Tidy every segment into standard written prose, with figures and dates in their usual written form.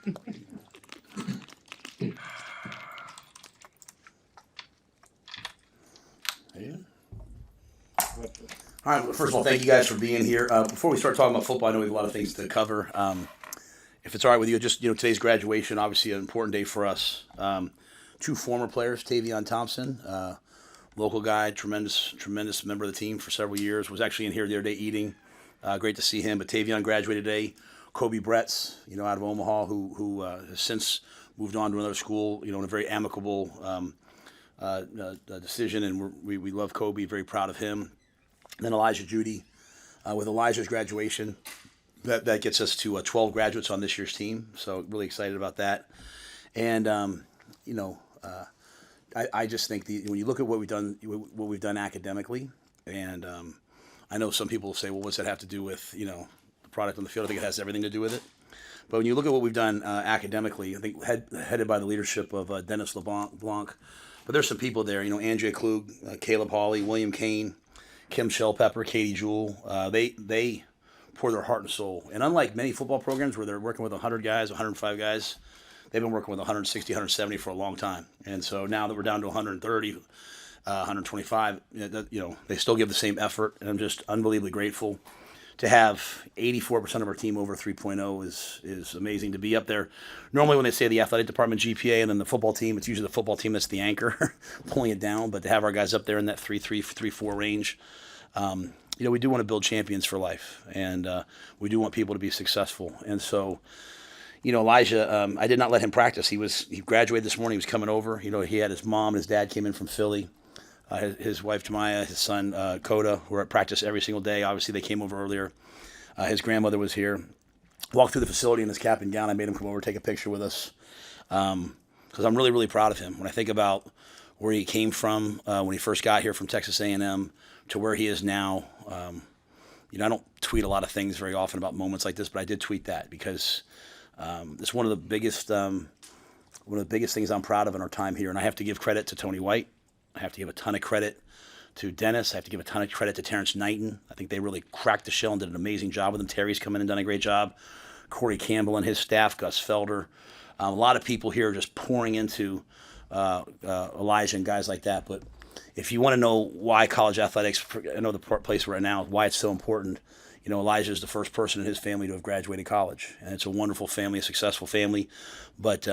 Yeah. All right. Well, first of all, thank you guys for being here. Before we start talking about football, I know we have a lot of things to cover. If it's all right with you, just today's graduation, obviously an important day for us. Two former players, Tavion Thompson, local guy, tremendous member of the team for several years. Was actually in here the other day eating. Great to see him. But Tavion graduated today. Kobe Bretz, out of Omaha, who has since moved on to another school, in a very amicable decision, and we love Kobe, very proud of him. And then Elijah Judy, with Elijah's graduation, that gets us to 12 graduates on this year's team. So really excited about that. And I just think when you look at what we've done academically, and I know some people say, well, what's that have to do with the product on the field? I think it has everything to do with it. But when you look at what we've done academically, I think headed by the leadership of Dennis LeBlanc, but there's some people there, Andrea Klug, Caleb Hawley, William Kane, Kim Shellpepper, Katie Jewell. They pour their heart and soul. And unlike many football programs where they're working with 100 guys, 105 guys, they've been working with 160, 170 for a long time. And so now that we're down to 130, 125, they still give the same effort. And I'm just unbelievably grateful. To have 84% of our team over 3.0 is amazing. To be up there. Normally when they say the athletic department GPA and then the football team, it's usually the football team that's the anchor pulling it down. But to have our guys up there in that 3.3, 3.4 range, we do want to build champions for life. And we do want people to be successful. And so, Elijah, I did not let him practice. He graduated this morning. He was coming over. He had his mom and his dad came in from Philly. His wife, Jemiah, his son, Coda, were at practice every single day. Obviously, they came over earlier. His grandmother was here. Walked through the facility in his cap and gown. I made him come over, take a picture with us. Because I'm really, really proud of him. When I think about where he came from when he first got here from Texas A&M to where he is now, I don't tweet a lot of things very often about moments like this, but I did tweet that because it's one of the biggest things I'm proud of in our time here. And I have to give credit to Tony White. I have to give a ton of credit to Dennis. I have to give a ton of credit to Terrence Knighton. I think they really cracked the shell and did an amazing job with him. Terry's come in and done a great job. Corey Campbell and his staff, Gus Felder. A lot of people here just pouring into Elijah and guys like that. But if you want to know why college athletics, I know the place we're at now, why it's so important, Elijah is the first person in his family to have graduated college. And it's a wonderful family, a successful family. But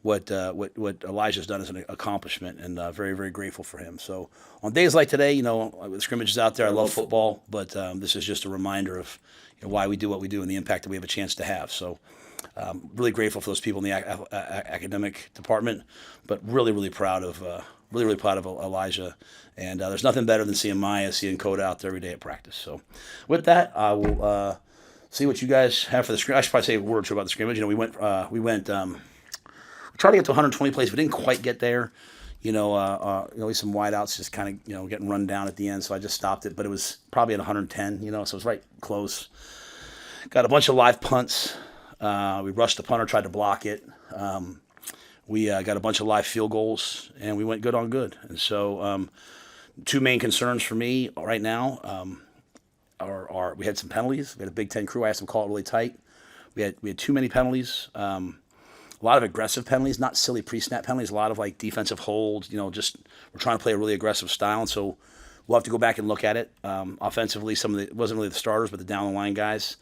what Elijah's done is an accomplishment, and very, very grateful for him. So on days like today, the scrimmage is out there. I love football, but this is just a reminder of why we do what we do and the impact that we have a chance to have. So really grateful for those people in the academic department, but really, really proud of Elijah. And there's nothing better than seeing Maya, seeing Coda out there every day at practice. So with that, I will see what you guys have for the scrimmage. I should probably say a word or two about the scrimmage. We went. Tried to get to 120 plays, but didn't quite get there. Some wideouts just kind of, getting run down at the end. So I just stopped it, but it was probably at 110, so it was right close. Got a bunch of live punts. We rushed the punter, tried to block it. We got a bunch of live field goals, and we went good on good. And so two main concerns for me right now are we had some penalties. We had a Big Ten crew. I asked them to call it really tight. We had too many penalties. A lot of aggressive penalties, not silly pre-snap penalties, a lot of defensive holds, just we're trying to play a really aggressive style. And so we'll have to go back and look at it. Offensively, it wasn't really the starters, but the down the line guys,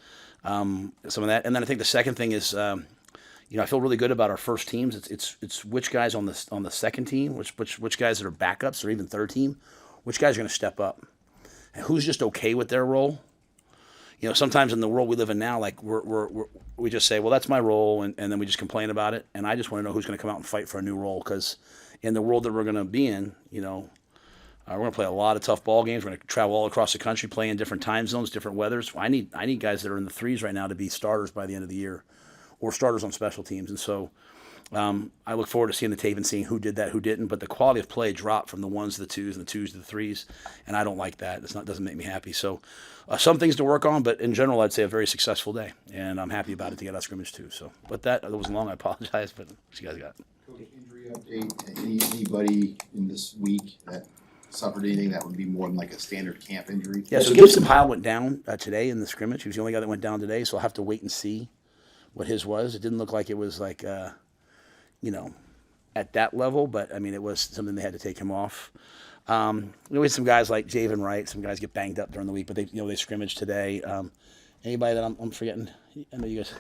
some of that. And then I think the second thing is, I feel really good about our first teams. It's which guys on the second team, which guys that are backups or even third team, which guys are going to step up and who's just okay with their role. Sometimes in the world we live in now, we just say, well, that's my role, and then we just complain about it. And I just want to know who's going to come out and fight for a new role, because in the world that we're going to be in, we're going to play a lot of tough ball games. We're going to travel all across the country, play in different time zones, different weathers. I need guys that are in the threes right now to be starters by the end of the year, or starters on special teams. And so I look forward to seeing the tape and seeing who did that, who didn't. But the quality of play dropped from the ones to the twos and the twos to the threes, and I don't like that. It doesn't make me happy. So some things to work on, but in general, I'd say a very successful day, and I'm happy about it to get out scrimmage too. So, but that was long. I apologize, but what you guys got? Coach, injury update. Anybody in this week that suffered anything that would be more than like a standard camp injury? Yeah. So Gibson Pyle went down today in the scrimmage. He was the only guy that went down today. So I'll have to wait and see what his was. It didn't look like it was like, you know, at that level, but I mean, it was something they had to take him off. We had some guys like Javen Wright. Some guys get banged up during the week, but they scrimmaged today. Anybody that I'm forgetting? I know you guys.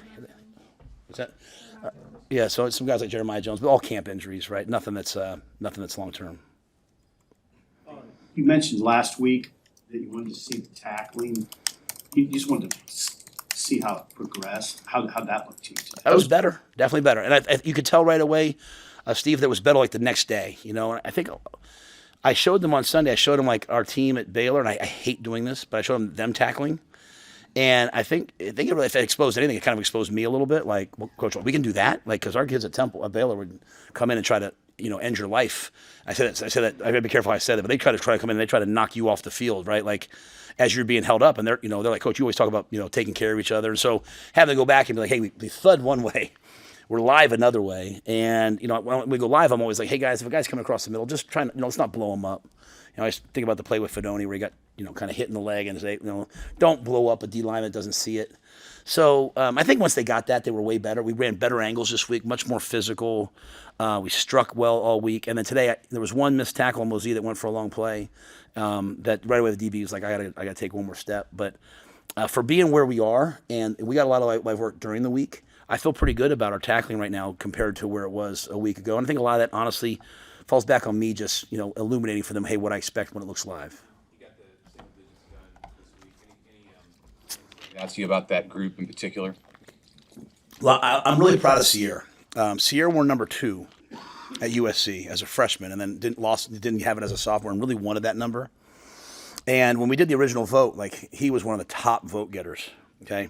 What's that? Yeah, so it's some guys like Jeremiah Jones, but all camp injuries, right? Nothing that's long term. You mentioned last week that you wanted to see the tackling. You just wanted to see how it progressed. How that looked to you today? That was better, definitely better, and you could tell right away, Steve, that was better like the next day. You know, I think I showed them on Sunday. I showed them like our team at Baylor, and I hate doing this, but I showed them tackling. And I think it really, if it exposed anything, it kind of exposed me a little bit. Like, well, Coach, we can do that. Like, because our kids at Baylor would come in and try to, end your life. I said that. I gotta be careful how I said it, but they try to come in and they try to knock you off the field, right? Like, as you're being held up, and they're like, Coach, you always talk about, taking care of each other. And so having to go back and be like, hey, we thud one way, we're live another way. And, when we go live, I'm always like, hey guys, if a guy's coming across the middle, just try to, let's not blow him up. I just think about the play with Fedoni where he got, kind of hit in the leg and say, don't blow up a D line that doesn't see it. So I think once they got that, they were way better. We ran better angles this week, much more physical. We struck well all week. And then today there was one missed tackle on Mosey that went for a long play that right away the DB was like, I gotta take one more step. But for being where we are, and we got a lot of live work during the week, I feel pretty good about our tackling right now compared to where it was a week ago. And I think a lot of that, honestly, falls back on me just, illuminating for them, hey, what I expect when it looks live. You got the single digits done this week. Any ask you about that group in particular? Well, I'm really proud of Sierre. Sierre wore number 2 at USC as a freshman, and then didn't have it as a sophomore, and really wanted that number. And when we did the original vote, like, he was one of the top vote getters. Okay,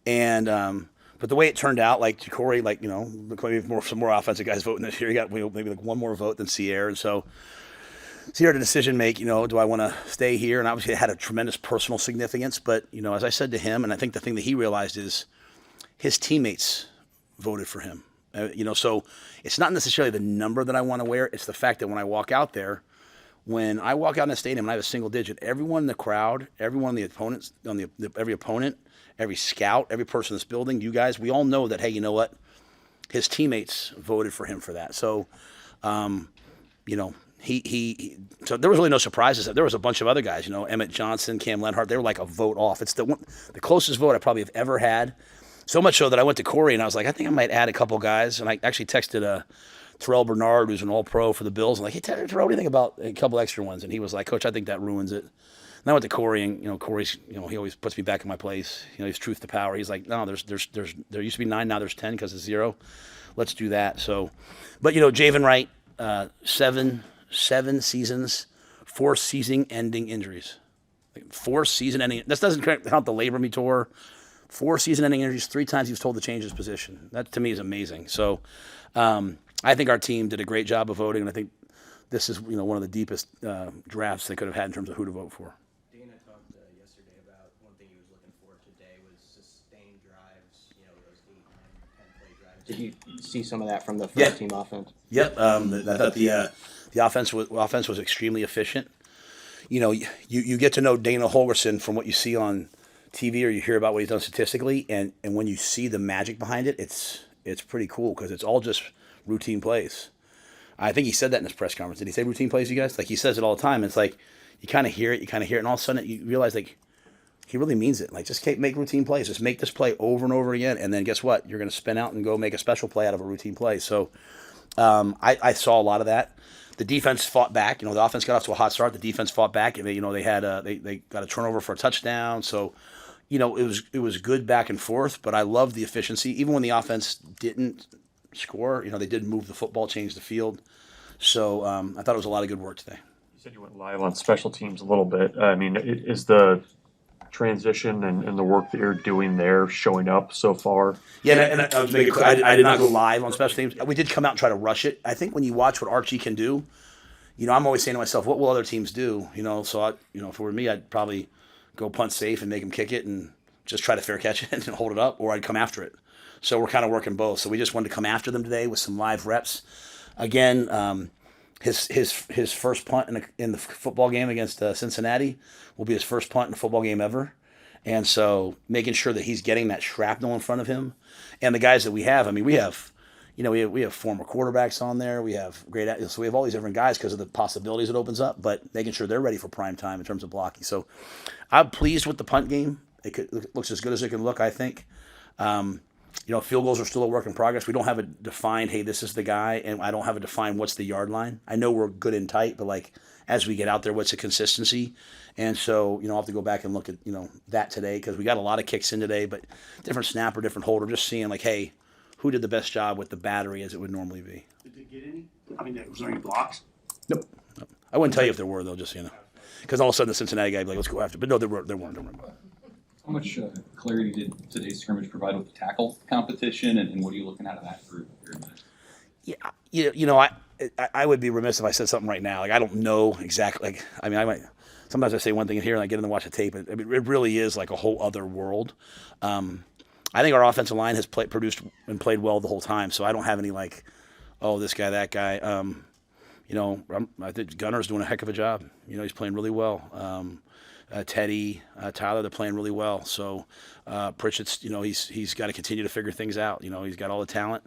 and but the way it turned out, like Corey, like, some more offensive guys voting this year. He got maybe like one more vote than Sierre, and so Sierre had a decision to make. Do I want to stay here? And obviously it had a tremendous personal significance. But as I said to him, and I think the thing that he realized is his teammates voted for him. So it's not necessarily the number that I want to wear. It's the fact that when I walk out there, when I walk out in the stadium and I have a single digit, everyone in the crowd, everyone on the opponents, every opponent, every scout, every person in this building, you guys, we all know that, hey, you know what? His teammates voted for him for that. So, he so there was really no surprises. There was a bunch of other guys, Emmett Johnson, Cam Lenhart, they were like a vote off. It's the closest vote I probably have ever had. So much so that I went to Corey and I was like, I think I might add a couple guys. And I actually texted Terrell Bernard, who's an all-pro for the Bills. I'm like, hey, Terrell, what do you think about a couple extra ones? And he was like, Coach, I think that ruins it. And I went to Corey, and Corey's, he always puts me back in my place. He's truth to power. He's like, no, there used to be 9, now there's 10 because of 0. Let's do that. So, but Javen Wright, 7 seasons, 4 season-ending injuries, 4 season-ending. This doesn't count the labrum he tore. 4 season-ending injuries. 3 times he was told to change his position. That to me is amazing. So, I think our team did a great job of voting, and I think this is one of the deepest drafts they could have had in terms of who to vote for. Yesterday about one thing he was looking for today was sustained drives, those 8, 9, 10 play drives. Did you see some of that from the first team offense? Yep. I thought the offense was extremely efficient. You get to know Dana Holgerson from what you see on TV or you hear about what he's done statistically, and when you see the magic behind it, it's pretty cool because it's all just routine plays. I think he said that in his press conference. Did he say routine plays, you guys? Like, he says it all the time. It's like you kind of hear it, and all of a sudden you realize, like, he really means it. Like, just make routine plays. Just make this play over and over again, and then guess what? You're going to spin out and go make a special play out of a routine play. So I saw a lot of that. The defense fought back. The offense got off to a hot start. The defense fought back. They got a turnover for a touchdown. So, it was good back and forth. But I loved the efficiency. Even when the offense didn't score, they did move the football, change the field. So I thought it was a lot of good work today. You said you went live on special teams a little bit. I mean, is the transition and the work that you're doing there showing up so far? Yeah, and I was making I did not go live on special teams. We did come out and try to rush it. I think when you watch what Archie can do, I'm always saying to myself, what will other teams do? So if it were me, I'd probably go punt safe and make him kick it and just try to fair catch it and hold it up, or I'd come after it. So we're kind of working both. So we just wanted to come after them today with some live reps. Again, his first punt in the football game against Cincinnati will be his first punt in a football game ever. And so making sure that he's getting that shrapnel in front of him, and the guys that we have, I mean, we have former quarterbacks on there. We have so we have all these different guys because of the possibilities it opens up, but making sure they're ready for prime time in terms of blocking. So I'm pleased with the punt game. It looks as good as it can look, I think. Field goals are still a work in progress. We don't have a defined, hey, this is the guy, and I don't have a defined what's the yard line. I know we're good and tight, but like as we get out there, what's the consistency? And so, I'll have to go back and look at, that today because we got a lot of kicks in today, but different snapper, different holder, just seeing like, hey, who did the best job with the battery as it would normally be. Did they get any? I mean, was there any blocks? Nope. I wouldn't tell you if there were, though, just, because all of a sudden the Cincinnati guy would be like, let's go after. But no, there weren't. Don't worry. How much clarity did today's scrimmage provide with the tackle competition, and what are you looking out of that group? Yeah, I would be remiss if I said something right now. Like I don't know exactly. Like I mean, I might. Sometimes I say one thing here and I get in and watch the tape. I mean, it really is like a whole other world. I think our offensive line has produced and played well the whole time. So I don't have any like, oh, this guy, that guy. I think Gunner's doing a heck of a job. He's playing really well. Teddy, Tyler, they're playing really well. So Pritchett's, he's got to continue to figure things out. He's got all the talent.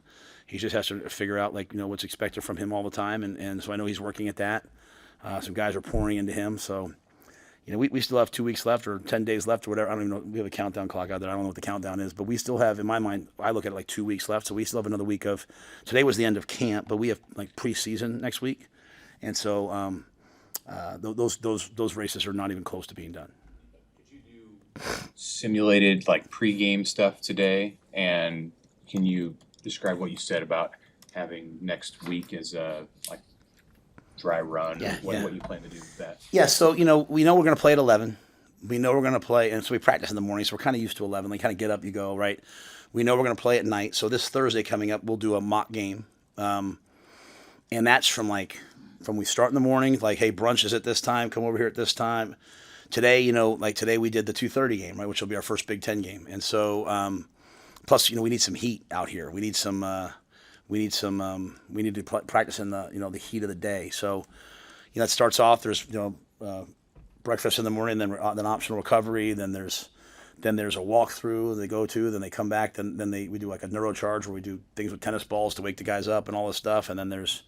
He just has to figure out what's expected from him all the time. And so I know he's working at that. Some guys are pouring into him. So, we still have 2 weeks left or 10 days left or whatever. I don't even know. We have a countdown clock out there. I don't know what the countdown is, but we still have, in my mind, I look at it like 2 weeks left. So we still have another week of, today was the end of camp, but we have like preseason next week. And so those races are not even close to being done. Did you do simulated like pregame stuff today? And can you describe what you said about having next week as a like dry run? What you plan to do with that? Yeah, so we know we're going to play at 11. We know we're going to play, and so we practice in the morning, so we're kind of used to 11. Like kind of get up, you go, right? We know we're going to play at night. So this Thursday coming up, we'll do a mock game, and that's from we start in the morning, like, hey, brunch is at this time, come over here at this time. Today, today we did the 2:30 game, right, which will be our first Big Ten game. And so, plus, we need some heat out here. We need to practice in the heat of the day. So, it starts off, there's, breakfast in the morning, then optional recovery, then there's a walkthrough they go to, then they come back, then we do like a neuro charge where we do things with tennis balls to wake the guys up and all this stuff. And then there's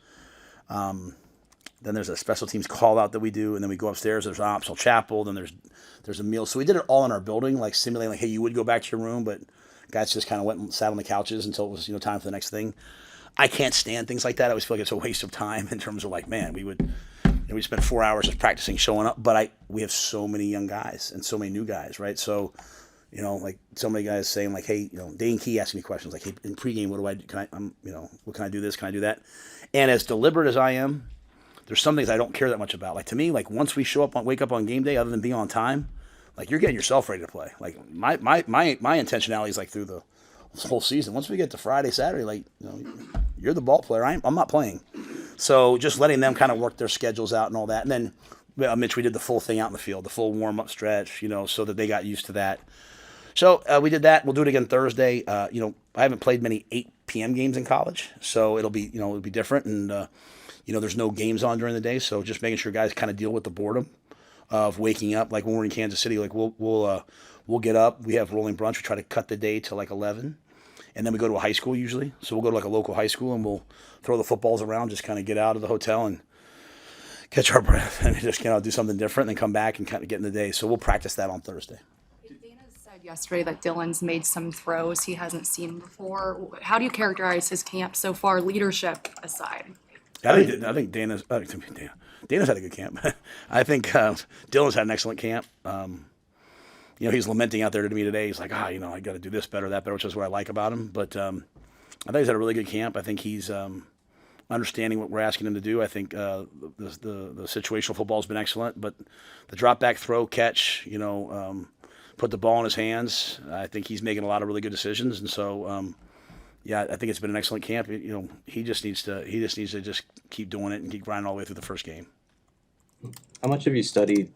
a special teams call out that we do, and then we go upstairs. There's an optional chapel. Then there's a meal. So we did it all in our building, like simulating, like, hey, you would go back to your room, but guys just kind of went and sat on the couches until it was time for the next thing. I can't stand things like that. I always feel like it's a waste of time in terms of like, man, we spent 4 hours just practicing, showing up. But we have so many young guys and so many new guys, right? So, like so many guys saying like, hey, Dane Key asking me questions like, hey, in pregame, what do I do? What can I do this? Can I do that? And as deliberate as I am, there's some things I don't care that much about. Like to me, like once we wake up on game day, other than being on time, like you're getting yourself ready to play. Like my intentionality is like through the whole season. Once we get to Friday, Saturday, like you're the ball player. I'm not playing. So just letting them kind of work their schedules out and all that. And then Mitch, we did the full thing out in the field, the full warm up stretch, so that they got used to that. So we did that. We'll do it again Thursday. I haven't played many 8 p.m. games in college, so it'll be different. And there's no games on during the day, so just making sure guys kind of deal with the boredom of waking up. Like when we're in Kansas City, like we'll get up. We have rolling brunch. We try to cut the day to like 11, and then we go to a high school usually. So we'll go to like a local high school and we'll throw the footballs around, just kind of get out of the hotel and catch our breath and just do something different, and then come back and kind of get in the day. So we'll practice that on Thursday. Dana said yesterday that Dylan's made some throws he hasn't seen before. How do you characterize his camp so far, leadership aside? I think Dana's had a good camp. I think Dylan's had an excellent camp. He's lamenting out there to me today. He's like, I got to do this better, that better, which is what I like about him. But I think he's had a really good camp. I think he's understanding what we're asking him to do. I think the situational football has been excellent, but the drop back throw catch, put the ball in his hands. I think he's making a lot of really good decisions, and so. Yeah, I think it's been an excellent camp. He just needs to just keep doing it and keep grinding all the way through the first game. How much have you studied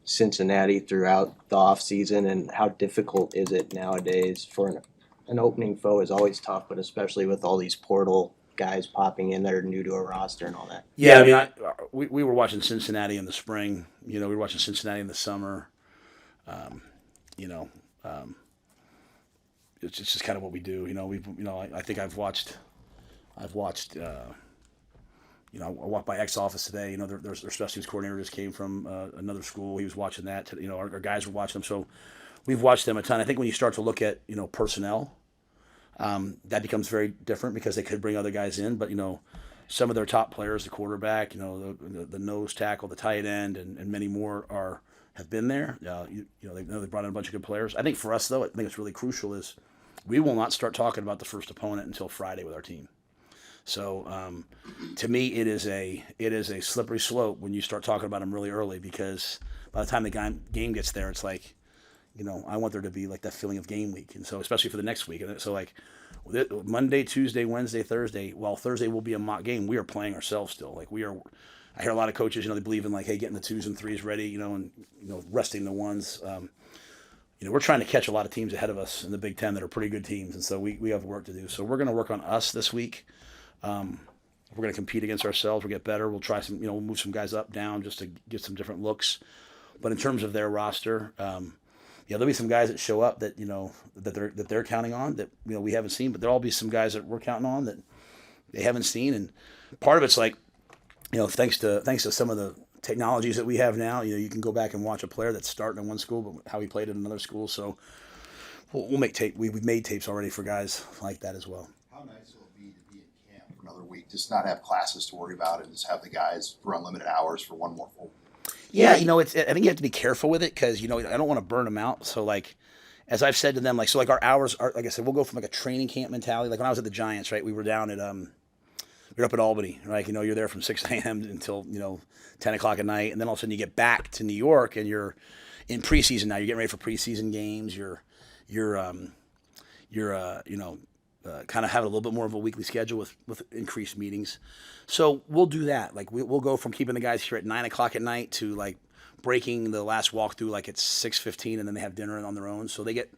Cincinnati throughout the off season, and how difficult is it nowadays for an opening foe? Is always tough, but especially with all these portal guys popping in that are new to a roster and all that. Yeah, I mean, we were watching Cincinnati in the spring. We were watching Cincinnati in the summer. it's just kind of what we do. I think I've watched. I walked by X office today. Their special teams coordinator just came from another school. He was watching that. Our guys were watching them. So we've watched them a ton. I think when you start to look at personnel, that becomes very different because they could bring other guys in. But some of their top players, the quarterback, the nose tackle, the tight end, and many more have been there. They brought in a bunch of good players. I think for us though, I think it's really crucial is we will not start talking about the first opponent until Friday with our team. So to me, it is a slippery slope when you start talking about them really early, because by the time the game gets there, it's like, I want there to be like that feeling of game week. And so especially for the next week. And so like Monday, Tuesday, Wednesday, Thursday, while Thursday will be a mock game, we are playing ourselves still. Like I hear a lot of coaches, they believe in like, hey, getting the 2s and 3s ready, and resting the 1s. We're trying to catch a lot of teams ahead of us in the Big Ten that are pretty good teams. And so we have work to do. So we're going to work on us this week. We're going to compete against ourselves. We'll get better. We'll try some, we'll move some guys up, down, just to get some different looks. But in terms of their roster, there'll be some guys that show up that that they're counting on that we haven't seen. But there'll all be some guys that we're counting on that they haven't seen. And part of it's like, thanks to some of the technologies that we have now, you can go back and watch a player that's starting in one school, but how he played in another school. So we'll make tape. We've made tapes already for guys like that as well. How nice will it be to be in camp for another week, just not have classes to worry about and just have the guys for unlimited hours for one more full. Yeah, I think you have to be careful with it because, I don't want to burn them out. So, like, as I've said to them, like our hours are, like I said, we'll go from like a training camp mentality. Like when I was at the Giants, right, we were down at, we were up at Albany, right? You're there from 6 a.m. until, 10 o'clock at night. And then all of a sudden you get back to New York and you're in preseason now. You're getting ready for preseason games. You're kind of having a little bit more of a weekly schedule with increased meetings. So we'll do that. Like we'll go from keeping the guys here at 9 o'clock at night to like breaking the last walkthrough like at 6:15, and then they have dinner on their own. So they get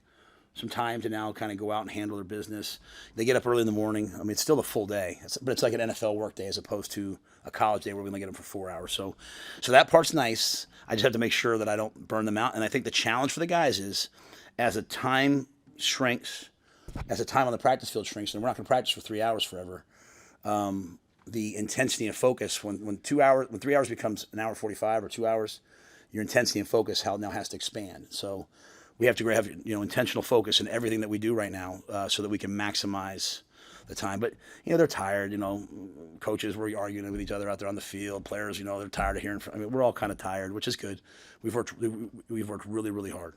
some time to now kind of go out and handle their business. They get up early in the morning. I mean, it's still a full day, but it's like an NFL work day as opposed to a college day where we only get them for 4 hours. So that part's nice. I just have to make sure that I don't burn them out. And I think the challenge for the guys is as the time shrinks, as the time on the practice field shrinks, and we're not going to practice for 3 hours forever, the intensity and focus, when 3 hours becomes an hour 45 or 2 hours, your intensity and focus now has to expand. So we have to have intentional focus in everything that we do right now, so that we can maximize the time. But they're tired. Coaches were arguing with each other out there on the field. Players, they're tired of hearing from. I mean, we're all kind of tired, which is good. We've worked really, really hard.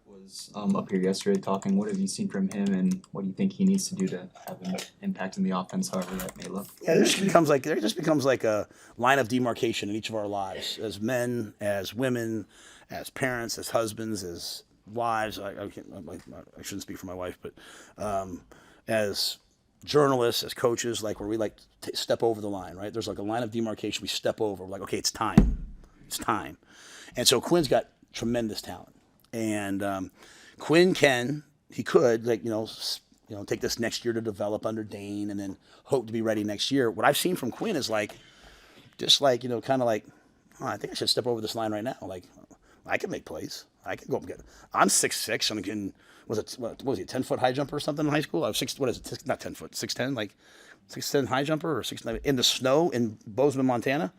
Was up here yesterday talking. What have you seen from him, and what do you think he needs to do to have an impact in the offense, however that may look? Yeah, there just becomes like a line of demarcation in each of our lives, as men, as women, as parents, as husbands, as wives. I shouldn't speak for my wife, but as journalists, as coaches, like where we like step over the line, right? There's like a line of demarcation we step over. We're like, okay, it's time. And so Quinn's got tremendous talent. And Quinn could take this next year to develop under Dane and then hope to be ready next year. What I've seen from Quinn is I think I should step over this line right now. Like I can make plays. I can go up and get it. I'm 6'6". I'm getting, what was he, a 10-foot high jumper or something in high school? I was not 10 foot, 6'10", like 6'10" high jumper or 6'9" in the snow in Bozeman, Montana.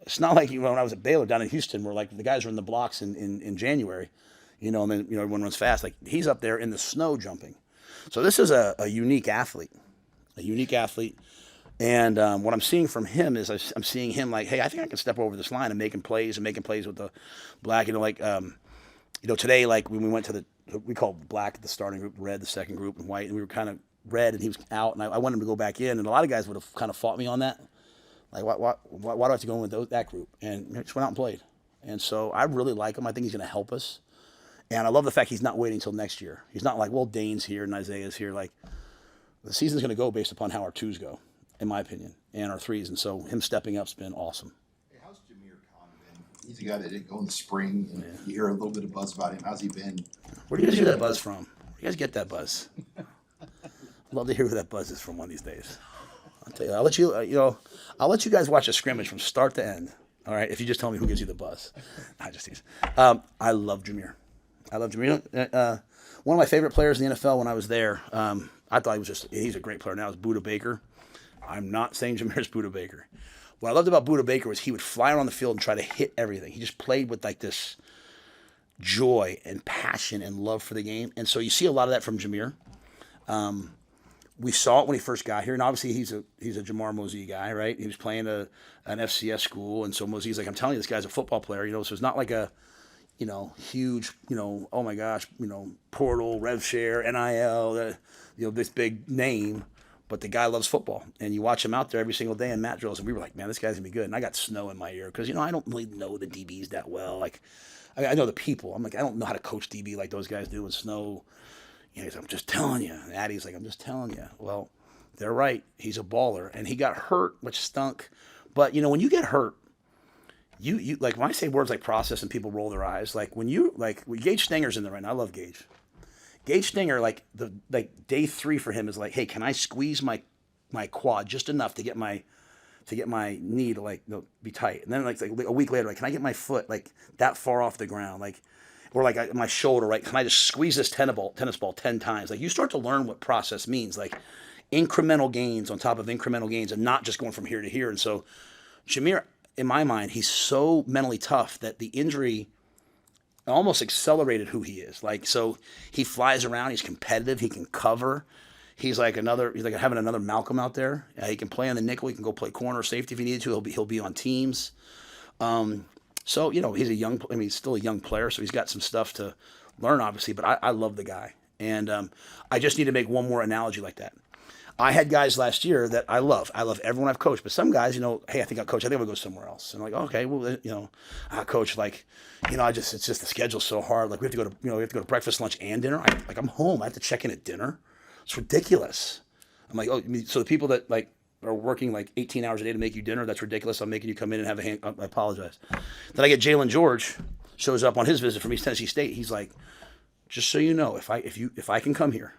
It's not like when I was at Baylor down in Houston where like the guys are in the blocks in January, and then everyone runs fast. Like he's up there in the snow jumping. So this is a unique athlete, And what I'm seeing from him is I'm seeing him like, hey, I think I can step over this line and making plays with the black. Today like when we went to we called black the starting group, red the second group, and white, and we were kind of red, and he was out, and I wanted him to go back in, and a lot of guys would have kind of fought me on that. Like, why do I have to go in with that group? And just went out and played. And so I really like him. I think he's going to help us. And I love the fact he's not waiting until next year. He's not like, well, Dane's here and Isaiah's here. Like, the season's going to go based upon how our 2s go, in my opinion, and our 3s. And so him stepping up's been awesome. Hey, how's Jameer Khan been? He's a guy that didn't go in the spring. And you hear a little bit of buzz about him. How's he been? Where do you guys get that buzz from? Where do you guys get that buzz? I'd love to hear where that buzz is from one of these days. I'll tell you. I'll let you guys watch a scrimmage from start to end. All right, if you just tell me who gives you the buzz. I just tease. I love Jameer. I love Jameer. One of my favorite players in the NFL when I was there, I thought he's a great player now, is Buda Baker. I'm not saying Jameer's Buda Baker. What I loved about Buda Baker was he would fly around the field and try to hit everything. He just played with like this joy and passion and love for the game. And so you see a lot of that from Jameer. We saw it when he first got here, and obviously he's a Jamar Mosey guy, right? He was playing an FCS school, and so Mosey's like, I'm telling you, this guy's a football player, so it's not like a, huge, oh my gosh, portal, rev share, NIL, this big name, but the guy loves football, and you watch him out there every single day in mat drills, and we were like, man, this guy's gonna be good, and I got snow in my ear because I don't really know the DBs that well, like I know the people. I'm like, I don't know how to coach DB like those guys do in snow. He's like, I'm just telling you. And Addie's like, I'm just telling you. Well, they're right. He's a baller, and he got hurt, which stunk. But when you get hurt, you like when I say words like process and people roll their eyes, like when Gage Stinger's in there right now. I love Gage. Gage Stinger, like day 3 for him is like, hey, can I squeeze my quad just enough to get my knee to be tight, and then like a week later, like, can I get my foot like that far off the ground, like, or like my shoulder, right? Can I just squeeze this tennis ball 10 times? Like, you start to learn what process means, like incremental gains on top of incremental gains, and not just going from here to here. And so Jameer, in my mind, he's so mentally tough that the injury almost accelerated who he is. Like, so he flies around, he's competitive, he can cover. He's like having another Malcolm out there. He can play on the nickel. He can go play corner or safety if he needed to. He'll be on teams. So he's still a young player, so he's got some stuff to learn, obviously. But I love the guy, and I just need to make one more analogy like that. I had guys last year that I love. I love everyone I've coached, but some guys, hey, I think I would go somewhere else. And I'm like, okay, well, coach, like, it's just the schedule's so hard. Like, we have to go to breakfast, lunch, and dinner. I'm home. I have to check in at dinner. It's ridiculous. I'm like, so the people that like are working like 18 hours a day to make you dinner, that's ridiculous. I'm making you come in and have a hand. I apologize. Then I get Jalen George shows up on his visit from East Tennessee State. He's like, just so you know, if I can come here,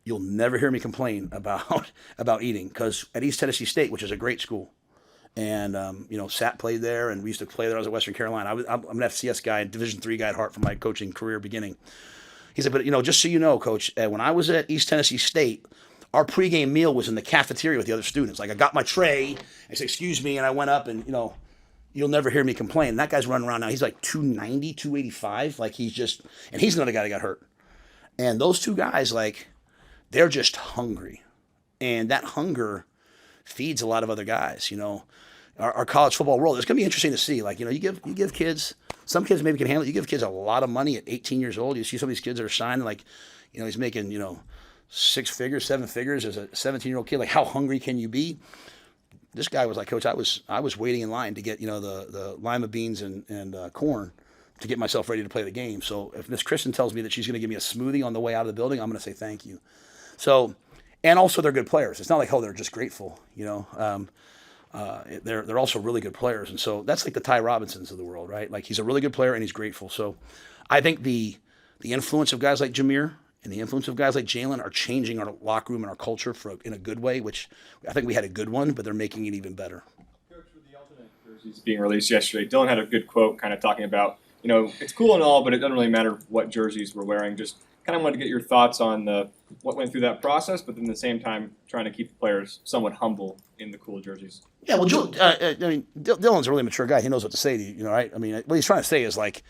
you'll never hear me complain about eating, because at East Tennessee State, which is a great school, and Sat played there, and we used to play there. I was at Western Carolina. I'm an FCS guy, Division III guy at heart from my coaching career beginning. He said, but just so you know, Coach, when I was at East Tennessee State, our pregame meal was in the cafeteria with the other students. Like, I got my tray, I said, excuse me, and I went up, and you'll never hear me complain. And that guy's running around now. He's like 290, 285. Like, and he's another guy that got hurt. And those two guys, like, they're just hungry. And that hunger feeds a lot of other guys, Our college football world, it's going to be interesting to see. Like, you give kids, some kids maybe can handle it. You give kids a lot of money at 18 years old. You see some of these kids that are signing, like, he's making, 6 figures, 7 figures as a 17-year-old kid. Like, how hungry can you be? This guy was like, Coach, I was waiting in line to get, the lima beans and corn to get myself ready to play the game. So if Miss Kristen tells me that she's going to give me a smoothie on the way out of the building, I'm going to say thank you. So, and also they're good players. It's not like, they're just grateful, they're also really good players. And so that's like the Ty Robinsons of the world, right? Like, he's a really good player and he's grateful. So I think the influence of guys like Jameer and the influence of guys like Jalen are changing our locker room and our culture in a good way, which I think we had a good one, but they're making it even better. Coach, with the alternate jerseys being released yesterday, Dylan had a good quote kind of talking about, it's cool and all, but it doesn't really matter what jerseys we're wearing. Just kind of wanted to get your thoughts on what went through that process, but then at the same time trying to keep the players somewhat humble in the cool jerseys. Yeah, well, Dylan's a really mature guy. He knows what to say to you, right? I mean, what he's trying to say is, like,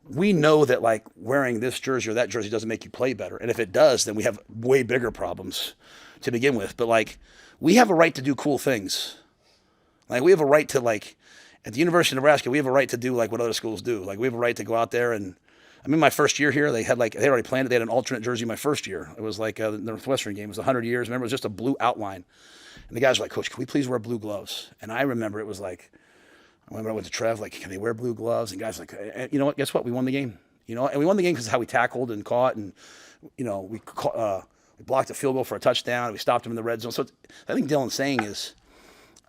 we know that, like, wearing this jersey or that jersey doesn't make you play better. And if it does, then we have way bigger problems to begin with. But, like, we have a right to do cool things. Like, we have a right to, like, at the University of Nebraska, we have a right to do, like, what other schools do. Like, we have a right to go out there and, my first year here, they already planned it. They had an alternate jersey my first year. It was like the Northwestern game. It was 100 years. Remember, it was just a blue outline. And the guys were like, Coach, can we please wear blue gloves? And I remember it was like, I went to Trev, like, can they wear blue gloves? And guys were like, you know what? Guess what? We won the game. And we won the game because of how we tackled and caught, and we blocked a field goal for a touchdown. We stopped them in the red zone. So I think Dylan's saying is,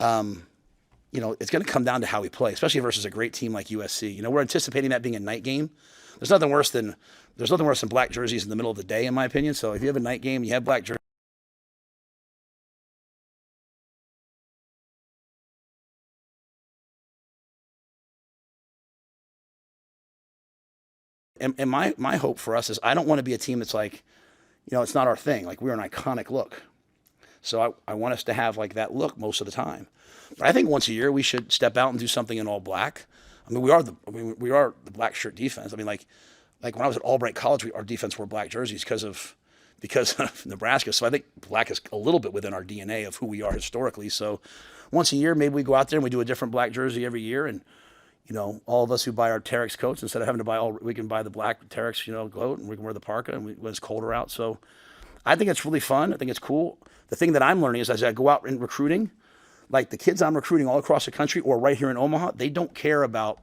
it's going to come down to how we play, especially versus a great team like USC. We're anticipating that being a night game. There's nothing worse than black jerseys in the middle of the day, in my opinion. So if you have a night game, you have black jerseys. And my hope for us is I don't want to be a team that's like, it's not our thing. Like we're an iconic look. So I want us to have like that look most of the time. But I think once a year we should step out and do something in all black. I mean, we are the black shirt defense. I mean, like when I was at Albright College, our defense wore black jerseys because of Nebraska. So I think black is a little bit within our DNA of who we are historically. So once a year, maybe we go out there and we do a different black jersey every year. And, all of us who buy our Terex coats, instead of having to buy we can buy the black Terex, coat, and we can wear the parka when it's colder out. So I think it's really fun. I think it's cool. The thing that I'm learning is as I go out in recruiting, like the kids I'm recruiting all across the country or right here in Omaha, they don't care about,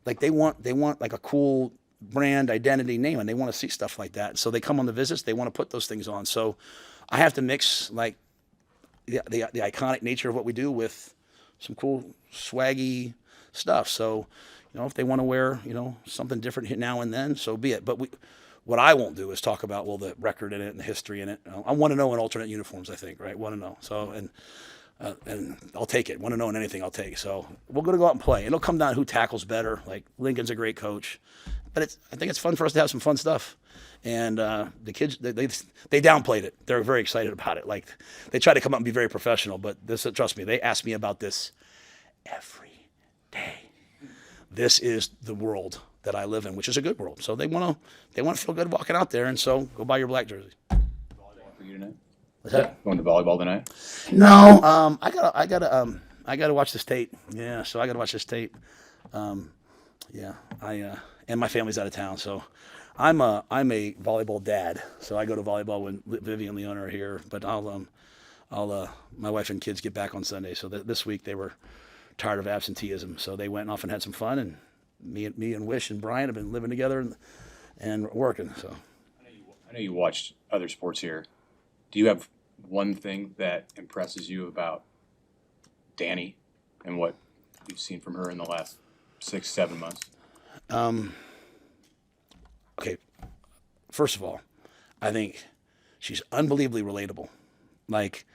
like they want like a cool brand identity name, and they want to see stuff like that. So they come on the visits, they want to put those things on. So I have to mix like the iconic nature of what we do with some cool swaggy stuff. So, if they want to wear, something different now and then, so be it. But what I won't do is talk about, the record in it and the history in it. I want to know in alternate uniforms, I think, right? Want to know. So, and I'll take it. Want to know in anything, I'll take. So we're going to go out and play. It'll come down to who tackles better. Like Lincoln's a great coach, but I think it's fun for us to have some fun stuff. And the kids, they downplayed it. They're very excited about it. Like they try to come up and be very professional, but trust me, they ask me about this every day. This is the world that I live in, which is a good world. So they want to feel good walking out there, and so go buy your black jersey. Volleyball for you tonight? What's that? Going to volleyball tonight? No, I gotta watch this tape. Yeah, so I gotta watch this tape. And my family's out of town, so I'm a volleyball dad. So I go to volleyball when Vivian and Leona are here. But my wife and kids get back on Sunday. So this week they were tired of absenteeism, so they went off and had some fun. And me and Wish and Brian have been living together and working. So I know you watched other sports here. Do you have one thing that impresses you about Danny and what you've seen from her in the last 6-7 months? Okay, first of all, I think she's unbelievably relatable. Like,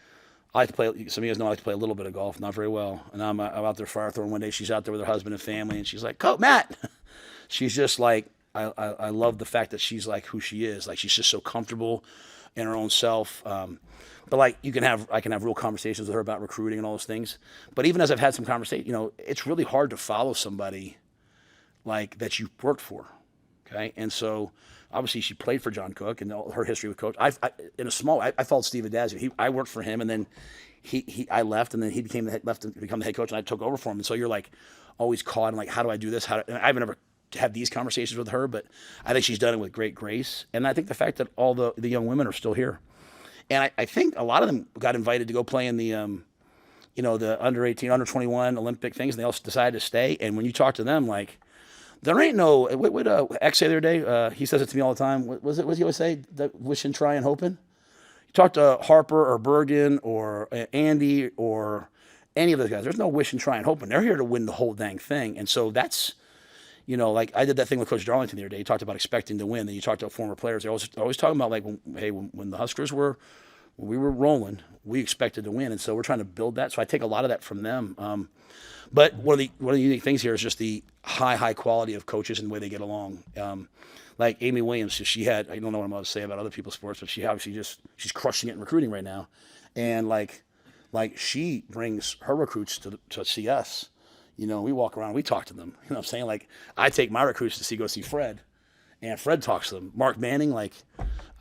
I like to play, some of you guys know I like to play a little bit of golf, not very well. And I'm out there fire throwing one day. She's out there with her husband and family, and she's like, Coach Matt. She's just like, I love the fact that she's like who she is. Like, she's just so comfortable in her own self. But like, I can have real conversations with her about recruiting and all those things. But even as I've had some conversation, it's really hard to follow somebody like that you worked for. Okay. And so obviously she played for John Cook and all her history with Coach. I followed Steve Adazio. I worked for him, and then I left, and then he left to become the head coach, and I took over for him. And so you're like always caught in like, how do I do this? And I haven't ever had these conversations with her, but I think she's done it with great grace. And I think the fact that all the young women are still here, and I think a lot of them got invited to go play in the the under 18, under 21 Olympic things, and they all decided to stay. And when you talk to them, like, there ain't no, what X say the other day? He says it to me all the time. What was it? What does he always say? That wishing, trying, hoping. You talk to Harper or Bergen or Andy or any of those guys. There's no wishing, trying, hoping. They're here to win the whole dang thing. And so that's, like I did that thing with Coach Darlington the other day. He talked about expecting to win. Then you talk to former players. They're always talking about like, when the Huskers when we were rolling, we expected to win. And so we're trying to build that. So I take a lot of that from them. But one of the unique things here is just the high quality of coaches and the way they get along. Like Amy Williams, she had, I don't know what I'm about to say about other people's sports, but she obviously she's crushing it in recruiting right now. And like she brings her recruits to see us. We walk around, we talk to them. You know what I'm saying? Like, I take my recruits to go see Fred, and Fred talks to them. Mark Manning, I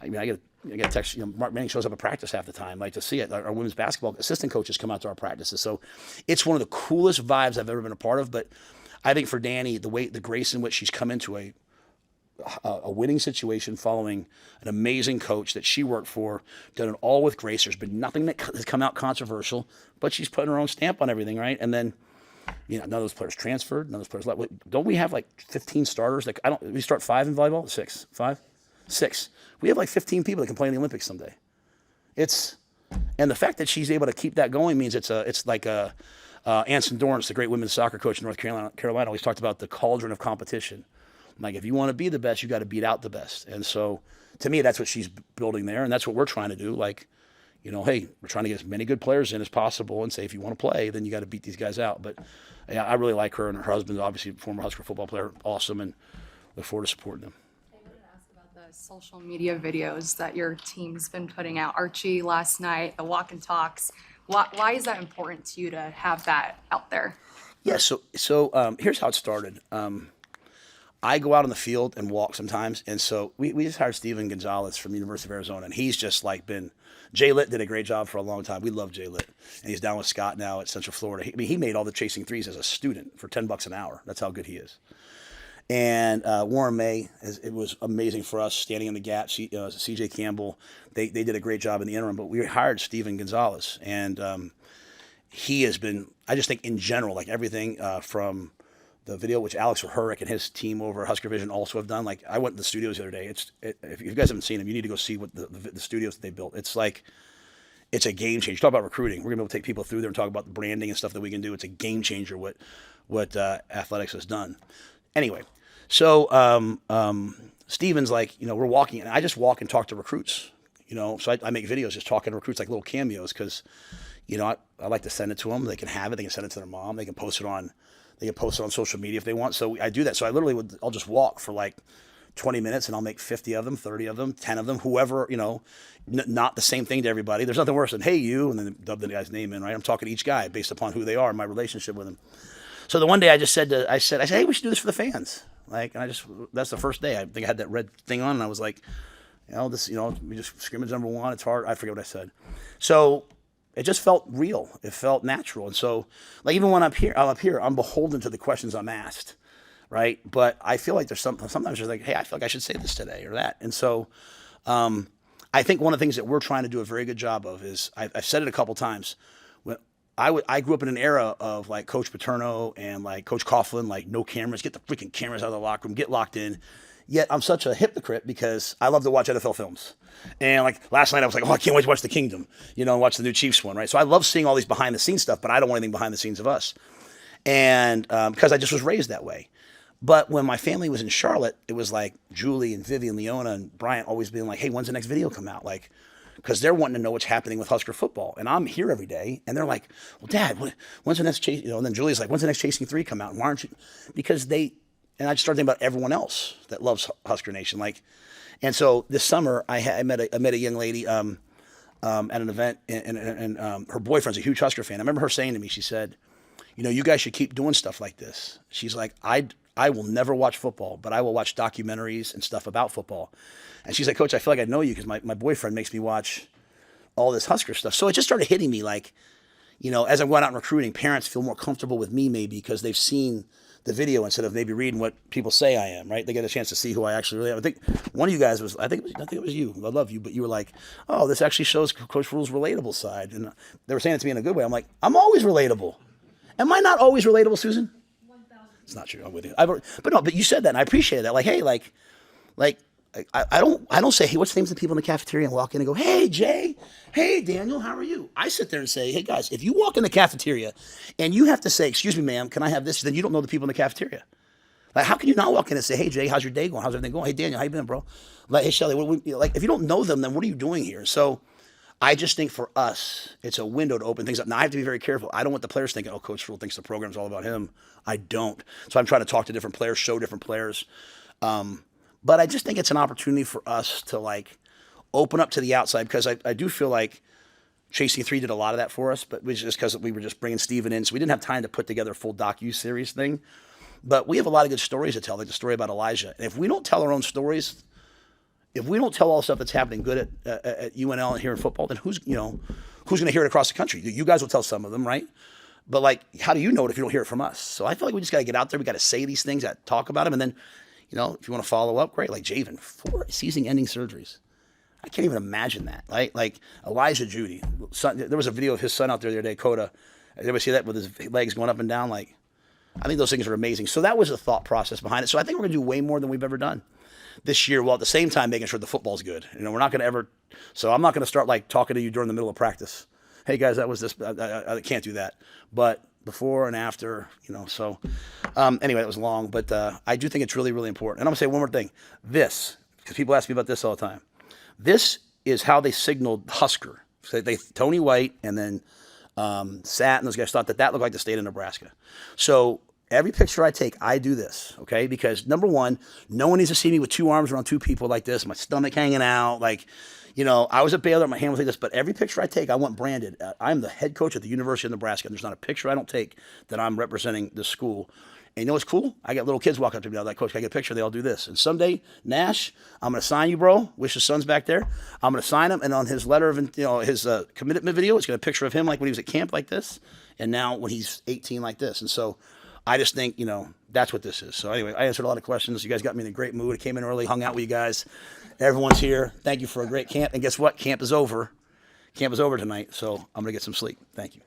get a text, Mark Manning shows up at practice half the time, like, to see it. Our women's basketball assistant coaches come out to our practices. So it's one of the coolest vibes I've ever been a part of. But I think for Danny, the grace in which she's come into a winning situation following an amazing coach that she worked for, done it all with grace. There's been nothing that has come out controversial, but she's putting her own stamp on everything, right? And then, none of those players transferred, none of those players left. Don't we have like 15 starters? Like, we start 5 in volleyball? 6. 5? 6. We have like 15 people that can play in the Olympics someday. And the fact that she's able to keep that going means it's like Anson Dorrance, the great women's soccer coach in North Carolina, always talked about the cauldron of competition. Like, if you want to be the best, you got to beat out the best. And so, to me, that's what she's building there, and that's what we're trying to do. Like, hey, we're trying to get as many good players in as possible, and say, if you want to play, then you got to beat these guys out. But yeah, I really like her, and her husband, obviously former Husker football player, awesome. And look forward to supporting them. I wanted to ask about the social media videos that your team's been putting out. Archie last night, the walk and talks. Why is that important to you to have that out there? Yeah, so here's how it started. I go out on the field and walk sometimes, and so we just hired Steven Gonzalez from University of Arizona, and he's just like been. Jay Litt did a great job for a long time. We love Jay Litt, and he's down with Scott now at Central Florida. He made all the chasing threes as a student for $10 an hour. That's how good he is. And Warren May, it was amazing for us standing in the gap. CJ Campbell, they did a great job in the interim, but we hired Steven Gonzalez, and he has been. I just think in general, like everything from the video, which Alex Herrick and his team over at Husker Vision also have done. Like I went to the studios the other day. If you guys haven't seen them, you need to go see what the studios that they built. It's a game changer. Talk about recruiting. We're gonna be able to take people through there and talk about the branding and stuff that we can do. It's a game changer what athletics has done. Anyway, so Steven's like, we're walking, and I just walk and talk to recruits. So I make videos just talking to recruits, like little cameos, because I like to send it to them. They can have it. They can send it to their mom. They can post it on social media if they want. So I do that. So I'll just walk for like 20 minutes, and I'll make 50 of them, 30 of them, 10 of them, whoever, not the same thing to everybody. There's nothing worse than, hey, you, and then dub the guy's name in, right? I'm talking to each guy based upon who they are, my relationship with them. So the one day I said, hey, we should do this for the fans. That's the first day. I think I had that red thing on, and I was like, we just scrimmage number one. It's hard. I forget what I said. So it just felt real. It felt natural. And so, like, even when I'm up here, I'm beholden to the questions I'm asked, right? But I feel like there's sometimes there's like, hey, I feel like I should say this today or that. And so I think one of the things that we're trying to do a very good job of is, I've said it a couple times, when I grew up in an era of like Coach Paterno and like Coach Coughlin, like no cameras, get the freaking cameras out of the locker room, get locked in. Yet I'm such a hypocrite because I love to watch NFL films. And like last night I was like, I can't wait to watch The Kingdom, and watch the new Chiefs one, right? So I love seeing all these behind the scenes stuff, but I don't want anything behind the scenes of us. And because I just was raised that way. But when my family was in Charlotte, it was like Julie and Vivian, Leona and Bryant always being like, hey, when's the next video come out? Like, because they're wanting to know what's happening with Husker football. And I'm here every day. And they're like, well, Dad, when's the next chase? And then Julie's like, when's the next Chasing 3 come out? And why aren't you? Because and I just started thinking about everyone else that loves Husker Nation. And so this summer I met a young lady at an event, and her boyfriend's a huge Husker fan. I remember her saying to me, she said, you guys should keep doing stuff like this. She's like, I will never watch football, but I will watch documentaries and stuff about football. And she's like, Coach, I feel like I know you because my boyfriend makes me watch all this Husker stuff. So it just started hitting me like, as I'm going out and recruiting, parents feel more comfortable with me maybe because they've seen the video instead of maybe reading what people say I am, right? They get a chance to see who I actually really am. I think one of you guys was, I think it was you. I love you, but you were like, oh, this actually shows Coach Rhule's relatable side. And they were saying it to me in a good way. I'm like, I'm always relatable. Am I not always relatable, Susan? 1,000%. It's not true. I'm with you. But you said that, and I appreciate that. Like, hey, I don't say, hey, what's the names of the people in the cafeteria, and walk in and go, hey, Jay, hey, Daniel, how are you? I sit there and say, hey, guys, if you walk in the cafeteria and you have to say, excuse me, ma'am, can I have this? Then you don't know the people in the cafeteria. Like, how can you not walk in and say, hey, Jay, how's your day going? How's everything going? Hey, Daniel, how you been, bro? Like, hey, Shelly, if you don't know them, then what are you doing here? So I just think for us, it's a window to open things up. Now, I have to be very careful. I don't want the players thinking, oh, Coach Rhule thinks the program's all about him. I don't. So I'm trying to talk to different players, show different players. But I just think it's an opportunity for us to open up to the outside, because I do feel like Chasing 3 did a lot of that for us, but it was just because we were just bringing Steven in, so we didn't have time to put together a full docu-series thing. But we have a lot of good stories to tell, like the story about Elijah. And if we don't tell our own stories, if we don't tell all the stuff that's happening good at UNL and here in football, then who's going to hear it across the country? You guys will tell some of them, right? But how do you know it if you don't hear it from us? So I feel like we just got to get out there. We got to say these things, talk about them, and then, if you want to follow up, great. Like Javen, 4 season-ending surgeries. I can't even imagine that. Like Elijah Judy. There was a video of his son out there the other day, Coda. Did everybody see that with his legs going up and down? I think those things are amazing. So that was the thought process behind it. So I think we're going to do way more than we've ever done this year, while at the same time making sure the football's good. We're not going to ever. So I'm not going to start talking to you during the middle of practice. Hey guys, that was this. I can't do that. But before and after, So anyway, that was long, but I do think it's really, really important. And I'm going to say one more thing. This, because people ask me about this all the time. This is how they signaled Husker. So Tony White and then Sat and those guys thought that looked like the state of Nebraska. So every picture I take, I do this, okay? Because number one, no one needs to see me with two arms around two people like this, my stomach hanging out, like, you know, I was a Baylor, my hand was like this, but every picture I take, I want branded. I'm the head coach at the University of Nebraska, and there's not a picture I don't take that I'm representing this school. And you know what's cool? I got little kids walk up to me now, like, Coach, can I get a picture? They all do this. And someday, Nash, I'm going to sign you, bro. Wish his son's back there. I'm going to sign him, and on his letter of, you know, his commitment video, it's got a picture of him like when he was at camp like this, and now when he's 18 like this. And so I just think, you know, that's what this is. So anyway, I answered a lot of questions. You guys got me in a great mood. I came in early, hung out with you guys. Everyone's here. Thank you for a great camp. And guess what? Camp is over. Camp is over tonight, so I'm going to get some sleep. Thank you.